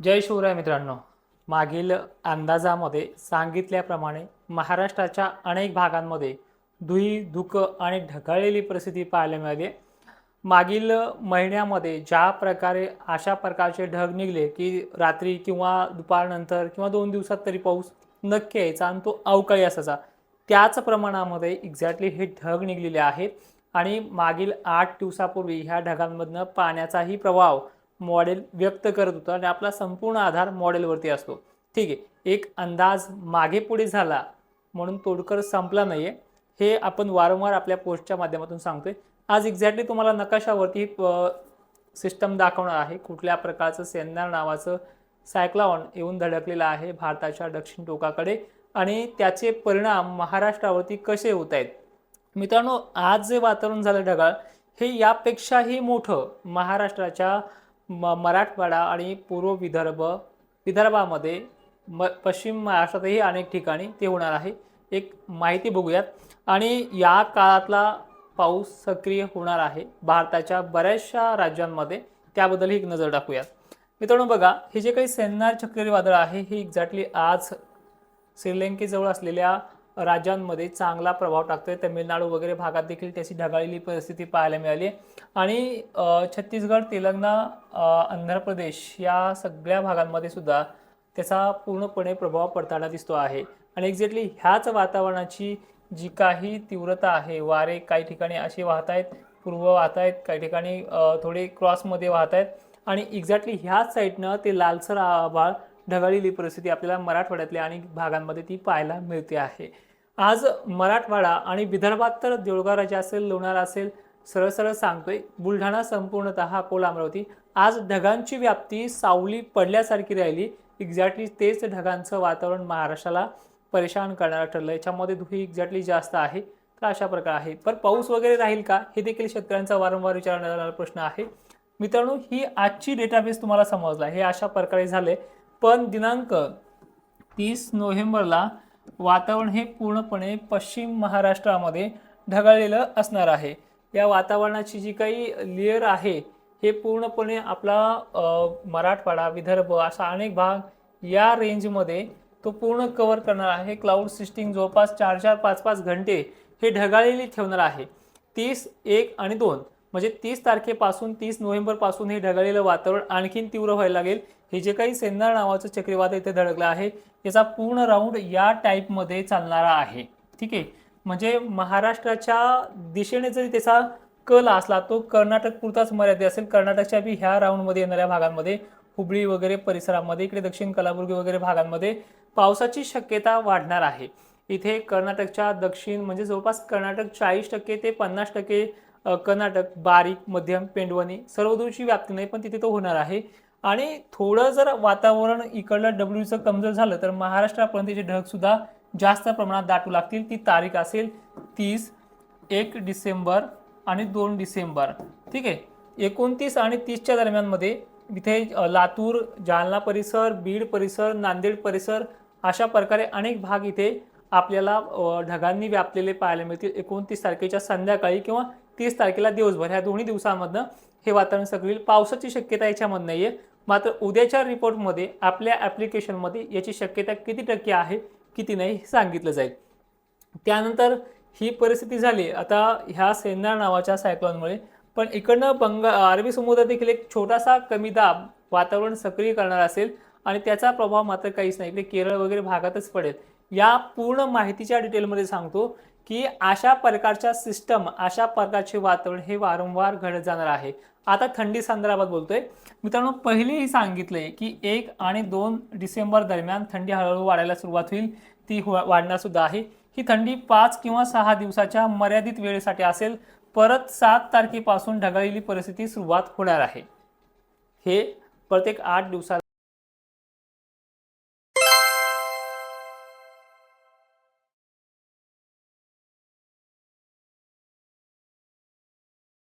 जय शिवराय मित्रांनो, मागील अंदाजामध्ये सांगितल्याप्रमाणे महाराष्ट्राच्या अनेक भागांमध्ये धुई-धुकं आणि ढगाळलेली परिस्थिती पाहायला मिळाली. मागील महिन्यामध्ये ज्या प्रकारे अशा प्रकारचे ढग निघले की रात्री किंवा दुपारनंतर किंवा 2 दिवसात तरी पाऊस नक्की यायचा आणि तो अवकाळी असायचा. त्याच प्रमाणामध्ये एक्झॅक्टली हे ढग निघलेले आहेत आणि मागील 8 दिवसापूर्वी ह्या ढगांमधनं पाण्याचाही प्रवाह मॉडेल व्यक्त करत होतं आणि आपला संपूर्ण आधार मॉडेलवरती असतो. ठीक आहे, एक अंदाज मागे पुढे झाला म्हणून तोडकर संपला नाहीये, हे आपण वारंवार आपल्या पोस्टच्या माध्यमातून सांगतोय. आज एक्झॅक्टली तुम्हाला नकाशावरती सिस्टम दाखवणार आहे. कुठल्या प्रकारचं सेन्नार नावाचं सायक्लॉन येऊन धडकलेलं आहे भारताच्या दक्षिण टोकाकडे आणि त्याचे परिणाम महाराष्ट्रावरती कसे होत आहेत. मित्रांनो, आज जे वातावरण झालं ढगाळ, हे यापेक्षाही मोठं महाराष्ट्राच्या मराठवाडा आणि पूर्व विदर्भामध्ये पश्चिम महाराष्ट्रातही अनेक ठिकाणी ते होणार आहे. एक माहिती बघूयात आणि या काळातला पाऊस सक्रिय होणार आहे भारताच्या बऱ्याचशा राज्यांमध्ये, त्याबद्दल एक नजर टाकूयात. मित्रांनो बघा, हे जे काही सेन्नार चक्रीवादळ आहे हे एक्झॅक्टली आज श्रीलंकेजवळ असलेल्या राज्यांमध्ये चांगला प्रभाव टाकतोय. तमिळनाडू वगैरे भागात देखील त्याची ढगाळलेली परिस्थिती पाहायला मिळाली आणि छत्तीसगड, तेलंगणा, आंध्र प्रदेश या सगळ्या भागांमध्ये सुद्धा त्याचा पूर्णपणे प्रभाव पडताना दिसतो आहे. आणि एक्झॅक्टली ह्याच वातावरणाची जी काही तीव्रता आहे, वारे काही ठिकाणी असे वाहत आहेत, पूर्व वाहत आहेत, काही ठिकाणी थोडे क्रॉसमध्ये वाहत आहेत आणि एक्झॅक्टली ह्याच साईडनं ते लालसर आभाळ ढगाळलेली परिस्थिती आपल्याला मराठवाड्यातल्या अनेक भागांमध्ये ती पाहायला मिळते आहे. आज मराठवाडा आणि विदर्भात तर देऊळगाव राजा असेल, लोणार असेल, सरळ सरळ सांगतोय, बुलढाणा संपूर्णतः अकोला, अमरावती, आज ढगांची व्याप्ती सावली पडल्यासारखी राहिली. एक्झॅक्टली तेच ढगांचं वातावरण महाराष्ट्राला परेशान करणारं ठरलं. याच्यामध्ये धुळी एक्झॅक्टली जास्त आहे. तर अशा प्रकार आहे. पण पाऊस वगैरे राहील का, हे देखील शेतकऱ्यांचा वारंवार विचारण्यात येणारा प्रश्न आहे. मित्रांनो, ही आजची डेटाबेस तुम्हाला समजला, हे अशा प्रकारे झाले. पण दिनांक 30 नोव्हेंबरला वातावरण हे पूर्णपणे पश्चिम महाराष्ट्रामध्ये ढगाळलेलं असणार आहे. या वातावरणाची जी काही लेयर आहे हे पूर्णपणे आपला मराठवाडा, विदर्भ असा अनेक भाग या रेंजमध्ये तो पूर्ण कव्हर करणार आहे. क्लाउड सिस्टीम जवळपास 4-4, 5-5 घंटे हे ढगाळलेली ठेवणार आहे. 30, 1 आणि 2 म्हणजे 30 तारखेपासून 30 नोव्हेंबरपासून हे ढगाळलेलं वातावरण आणखीन तीव्र व्हायला लागेल. हे जे काही सेन्नार नावाचं चक्रीवादळ इथे धडकलं आहे याचा पूर्ण राऊंड या टाईपमध्ये चालणारा आहे. ठीक आहे, म्हणजे महाराष्ट्राच्या दिशेने जरी त्याचा कल असला तो कर्नाटक पुरताच मर्यादित असेल. कर्नाटकच्या बी ह्या राऊंडमध्ये येणाऱ्या भागांमध्ये, हुबळी वगैरे परिसरामध्ये, इकडे दक्षिण कलबुर्गी वगैरे भागांमध्ये पावसाची शक्यता वाढणार आहे. इथे कर्नाटकच्या दक्षिण म्हणजे जवळपास कर्नाटक 40% ते 50%, कर्नाटक बारीक, मध्यम, पेंडवणी सर्वदूरची व्याप्ती नाही पण तिथे तो होणार आहे. आणि थोडं जर वातावरण इकडलं डब्ल्यूचं कमजोर झालं तर महाराष्ट्रापर्यंतचे ढग सुद्धा जास्त प्रमाणात दाटू लागतील. ती तारीख असेल 30, 1 डिसेंबर आणि 2 डिसेंबर. ठीक आहे, 29 आणि 30च्या दरम्यानमध्ये इथे लातूर, जालना परिसर, बीड परिसर, नांदेड परिसर अशा प्रकारे अनेक भाग इथे आपल्याला ढगांनी व्यापलेले पाहायला मिळतील. 29 तारखेच्या संध्याकाळी किंवा 30 तारखेला दिवसभर, ह्या दोन्ही दिवसांमधनं हे वातावरण सक्रिय. पावसाची शक्यता याच्यामध्ये नाही आहे. मात्र उद्याच्या रिपोर्टमध्ये आपल्या ॲप्लिकेशनमध्ये याची शक्यता किती टक्के आहे, किती नाही हे सांगितलं जाईल. त्यानंतर ही परिस्थिती झाली आता ह्या सेन्नार नावाच्या सायक्लॉनमुळे. पण इकडनं अरबी समुद्रात देखील एक छोटासा कमी दाब वातावरण सक्रिय करणार असेल आणि त्याचा प्रभाव मात्र काहीच नाही, इकडे केरळ वगैरे भागातच पडेल. या पूर्ण माहितीच्या डिटेलमध्ये सांगतो की अशा प्रकारच्या सिस्टम, अशा प्रकारचे वातावरण हे वारंवार घडत जाणार आहे. आता थंडी संदर्भात बोलतोय मित्रांनो, पहिलेही सांगितलंय की 1 आणि 2 डिसेंबर दरम्यान थंडी हळूहळू वाढायला सुरुवात होईल. ती वाढणार सुद्धा आहे. ही थंडी 5 किंवा 6 दिवसाच्या मर्यादित वेळेसाठी असेल. परत 7 तारखेपासून ढगाळलेली परिस्थिती सुरुवात होणार आहे. हे प्रत्येक 8 दिवसात